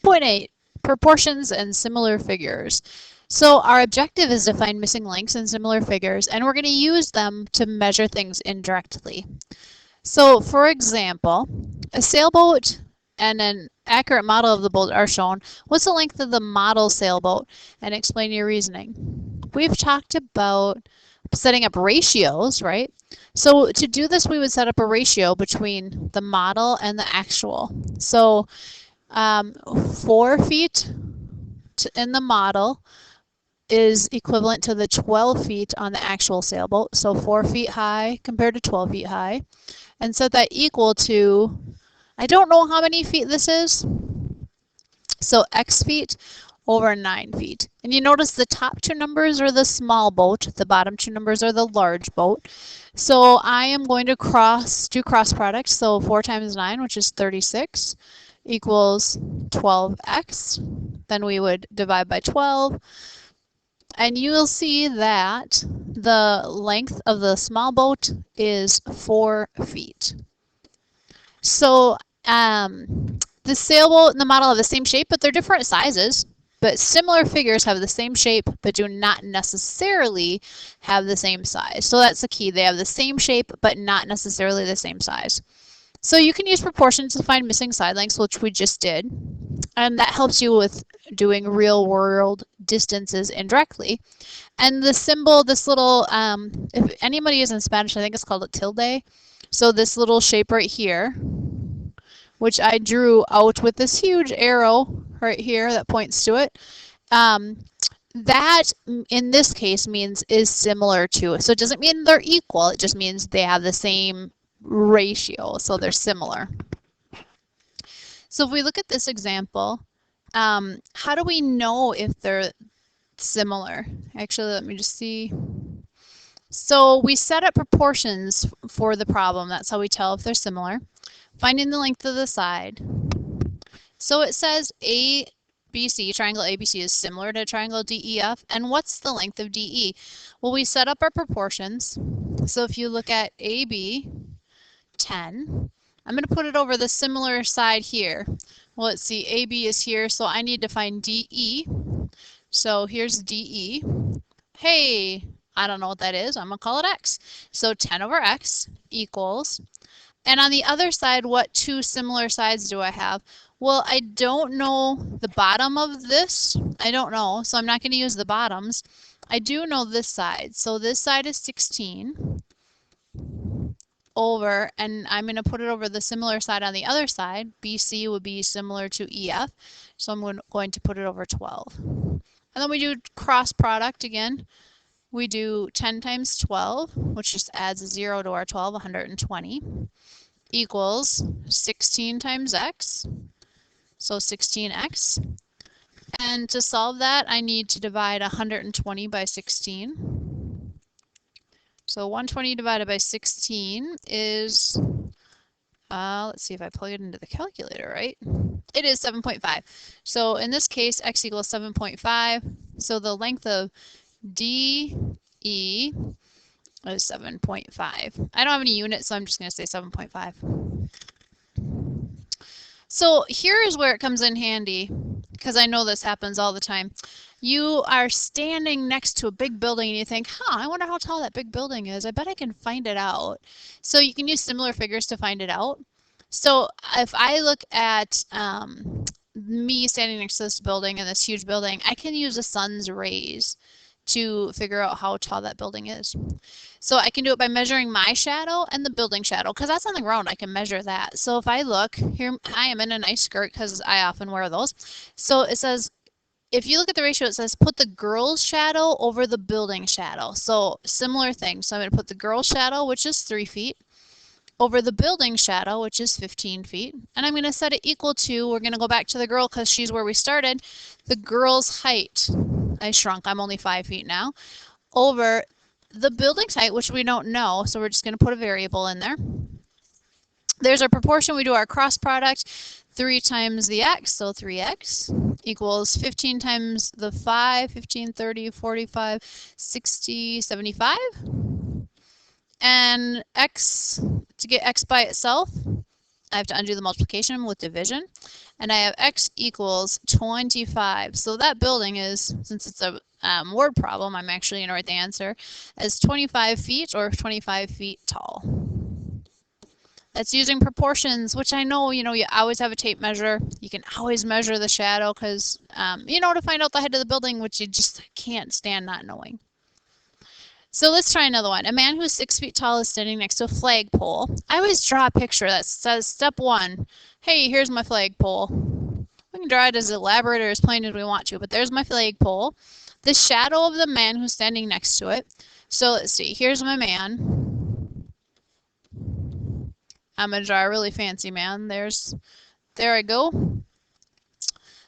8.8, proportions and similar figures. So our objective is to find missing links in similar figures, and we're going to use them to measure things indirectly. So for example, a sailboat and an accurate model of the boat are shown. What's the length of the model sailboat? And explain your reasoning. We've talked about setting up ratios, right? So to do this, we would set up a ratio between the model and the actual. So 4 feet in the model is equivalent to the 12 feet on the actual sailboat. So 4 feet high compared to 12 feet high. And set that equal to, I don't know how many feet this is, so x feet over 9 feet. And you notice the top two numbers are the small boat, the bottom two numbers are the large boat. So I am going to do cross product, so 4 times 9, which is 36, equals 12x. Then we would divide by 12. And you will see that the length of the small boat is 4 feet. So the sailboat and the model have the same shape, but they're different sizes. But similar figures have the same shape, but do not necessarily have the same size. So that's the key. They have the same shape, but not necessarily the same size. So you can use proportions to find missing side lengths, which we just did. And that helps you with doing real world distances indirectly. And the symbol, this little, if anybody is in Spanish, I think it's called a tilde. So this little shape right here, which I drew out with this huge arrow right here that points to it, that in this case means is similar to. So it doesn't mean they're equal, it just means they have the same ratio, so they're similar. So if we look at this example, how do we know if they're similar? Actually, let me just see. So we set up proportions for the problem. That's how we tell if they're similar. Finding the length of the side. So it says ABC, triangle ABC is similar to triangle DEF. And what's the length of DE? Well, we set up our proportions. So if you look at AB, 10. I'm going to put it over the similar side here. Well, let's see, AB is here, so I need to find DE. So here's DE. Hey, I don't know what that is. I'm going to call it X. So 10 over X equals. And on the other side, what two similar sides do I have? Well, I don't know the bottom of this. I don't know, so I'm not going to use the bottoms. I do know this side. So this side is 16 over, and I'm going to put it over the similar side on the other side. BC would be similar to EF, so I'm going to put it over 12. And then we do cross product again. We do 10 times 12, which just adds a 0 to our 12, 120, equals 16 times x, so 16x. And to solve that, I need to divide 120 by 16. So 120 divided by 16 is, let's see if I plug it into the calculator right. It is 7.5. So in this case, x equals 7.5. So the length of DE is 7.5. I don't have any units, so I'm just going to say 7.5. So here is where it comes in handy, because I know this happens all the time. You are standing next to a big building and you think, I wonder how tall that big building is. I bet I can find it out. So you can use similar figures to find it out. So if I look at me standing next to this building and this huge building, I can use the sun's rays to figure out how tall that building is. So I can do it by measuring my shadow and the building shadow, because that's on the ground. I can measure that. So if I look here, I am in a nice skirt because I often wear those. So it says, if you look at the ratio, it says put the girl's shadow over the building shadow. So similar thing. So I'm going to put the girl's shadow, which is 3 feet, over the building shadow, which is 15 feet. And I'm going to set it equal to, we're going to go back to the girl because she's where we started, the girl's height. I shrunk, I'm only 5 feet now, over the building's height, which we don't know, so we're just going to put a variable in there. There's our proportion. We do our cross product. 3 times the x, so 3x, equals 15 times the 5, 15, 30, 45, 60, 75. And x, to get x by itself, I have to undo the multiplication with division. And I have x equals 25. So that building is, since it's a word problem, I'm actually going to write the answer as 25 feet or 25 feet tall. That's using proportions, which I know, you always have a tape measure. You can always measure the shadow because, to find out the height of the building, which you just can't stand not knowing. So let's try another one. A man who's 6 feet tall is standing next to a flagpole. I always draw a picture that says step 1. Hey, here's my flagpole. We can draw it as elaborate or as plain as we want to, but there's my flagpole. The shadow of the man who's standing next to it. So let's see. Here's my man. I'm going to draw a really fancy man. There I go.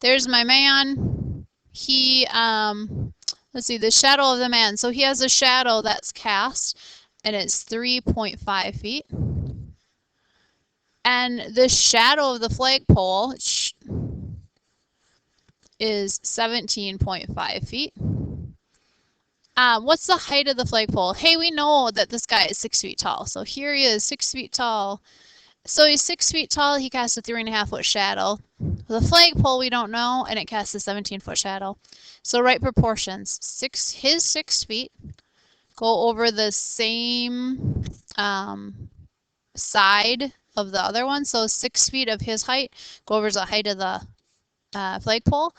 There's my man. He, let's see, the shadow of the man. So he has a shadow that's cast, and it's 3.5 feet. And the shadow of the flagpole is 17.5 feet. What's the height of the flagpole? Hey, we know that this guy is 6 feet tall. So here he is, 6 feet tall. So he's 6 feet tall. He casts a 3.5 foot shadow. The flagpole we don't know, and it casts a 17-foot shadow. So write proportions. His 6 feet go over the same side of the other one. So 6 feet of his height go over the height of the flagpole,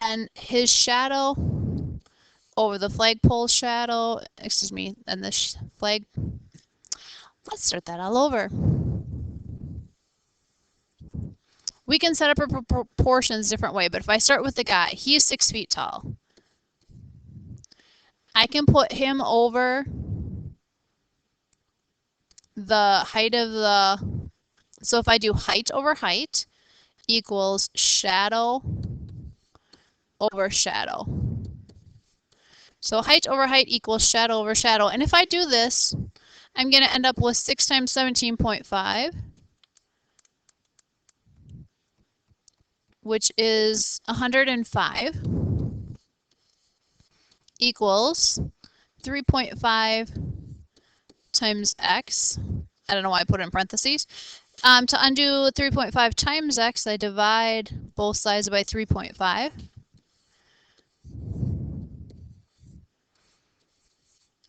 and his shadow over the flagpole shadow, and the flag. Let's start that all over. We can set up our proportions different way, but if I start with the guy, he's 6 feet tall. I can put him over the height of the, so if I do height over height equals shadow over shadow. So height over height equals shadow over shadow. And if I do this, I'm going to end up with 6 times 17.5, which is 105, equals 3.5 times x. I don't know why I put it in parentheses. To undo 3.5 times x, I divide both sides by 3.5.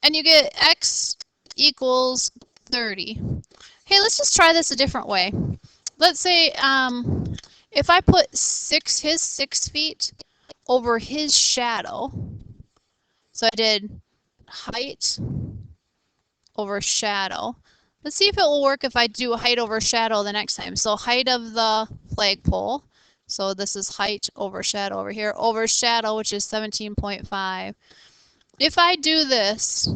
And you get x equals 30. Hey, let's just try this a different way. Let's say if I put his 6 feet over his shadow, so I did height over shadow. Let's see if it will work if I do height over shadow the next time. So height of the flagpole. So this is height over shadow over here. Over shadow, which is 17.5. If I do this,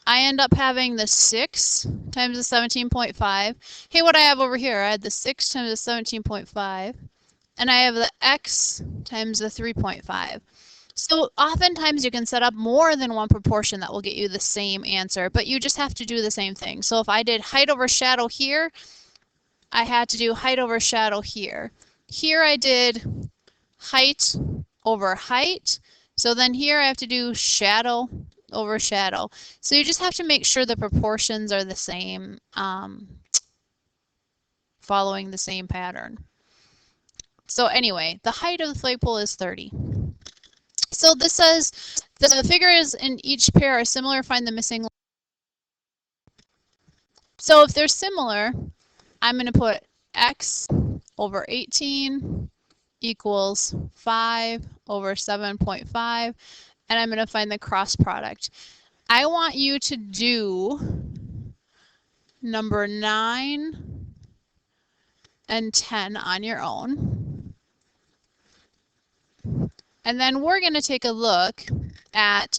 I end up having the 6 times the 17.5. Hey, what I have over here, I had the 6 times the 17.5, and I have the x times the 3.5. So oftentimes you can set up more than one proportion that will get you the same answer, but you just have to do the same thing. So if I did height over shadow here, I had to do height over shadow here. Here I did height over height. So then here I have to do shadow over shadow. So you just have to make sure the proportions are the same, following the same pattern. So anyway, the height of the flagpole is 30. So this says the figures in each pair are similar, find the missing. So if they're similar, I'm going to put x over 18 equals 5 over 7.5, and I'm going to find the cross product. I want you to do number 9 and 10 on your own. And then we're going to take a look at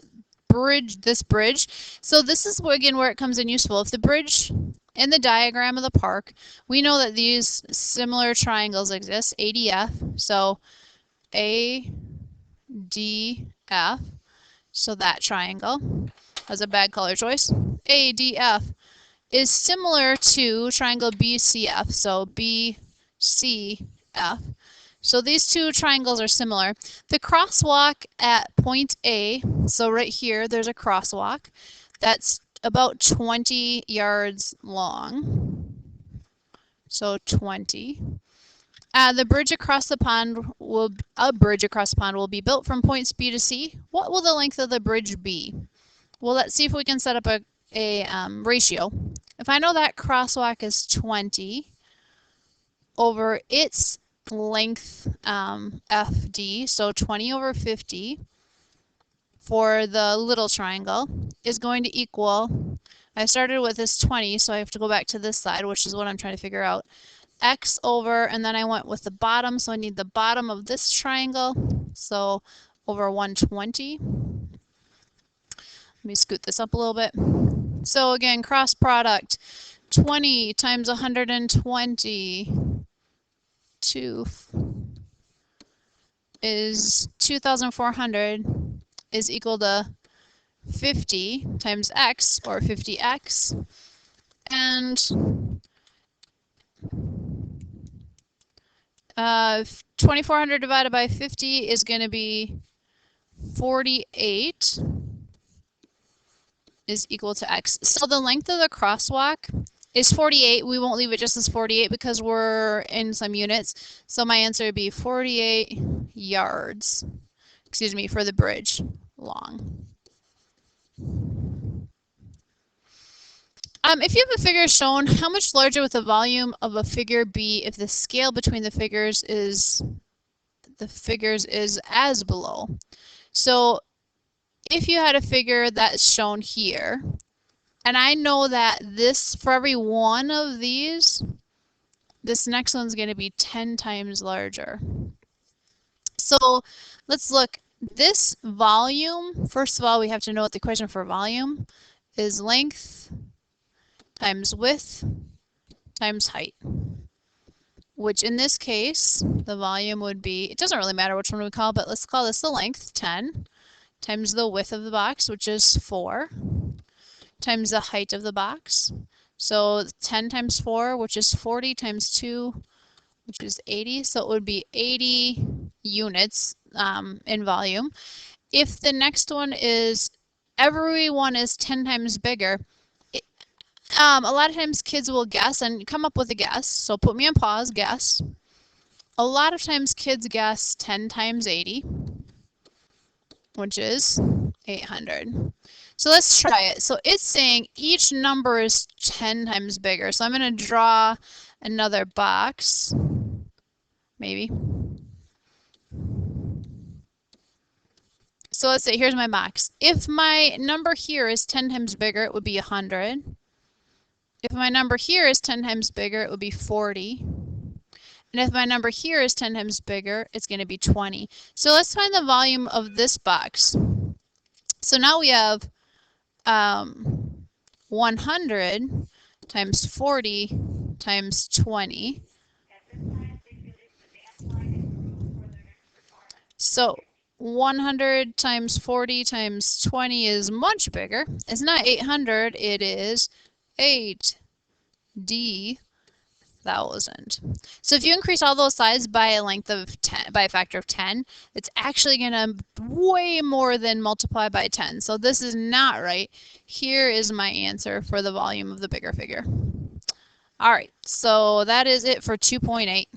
this bridge. So this is again where it comes in useful. If the bridge in the diagram of the park, we know that these similar triangles exist, ADF. So ADF, so that triangle has a bad color choice. ADF is similar to triangle BCF, so BCF. So these two triangles are similar. The crosswalk at point A, so right here, there's a crosswalk that's about 20 yards long. so 20. The bridge across the pond will be built from points B to C. What will the length of the bridge be? Well, let's see if we can set up a ratio. If I know that crosswalk is 20 over its length, FD, so 20 over 50 for the little triangle is going to equal, I started with this 20, so I have to go back to this side, which is what I'm trying to figure out. X over, and then I went with the bottom, so I need the bottom of this triangle, so over 120. Let me scoot this up a little bit. So again, cross product, 20 times 120 is 2,400 is equal to 50 times x, or 50x, and 2,400 divided by 50 is going to be 48 is equal to x. So the length of the crosswalk is 48. We won't leave it just as 48 because we're in some units. So my answer would be 48 yards, excuse me, for the bridge long. If you have a figure shown, how much larger would the volume of a figure be if the scale between the figures is as below? So if you had a figure that's shown here, and I know that this, for every one of these, this next one's going to be 10 times larger. So let's look. This volume, first of all, we have to know what the equation for volume is: length times width times height, which in this case, the volume would be, it doesn't really matter which one we call, but let's call this the length, 10, times the width of the box, which is 4, times the height of the box. So 10 times 4, which is 40, times 2, which is 80. So it would be 80 units in volume. If the next one is, everyone is 10 times bigger, a lot of times kids will guess and come up with a guess. So put me on pause, guess. A lot of times kids guess 10 times 80, which is 800. So let's try it. So it's saying each number is 10 times bigger. So I'm going to draw another box, maybe. So let's say, here's my box. If my number here is 10 times bigger, it would be 100. If my number here is 10 times bigger, it would be 40. And if my number here is 10 times bigger, it's going to be 20. So let's find the volume of this box. So now we have 100 times 40 times 20. So 100 times 40 times 20 is much bigger. It's not 800, it is 8D thousand. So if you increase all those sides by a length of 10, by a factor of 10, it's actually going to way more than multiply by 10. So this is not right. Here is my answer for the volume of the bigger figure. All right, so that is it for 2.8.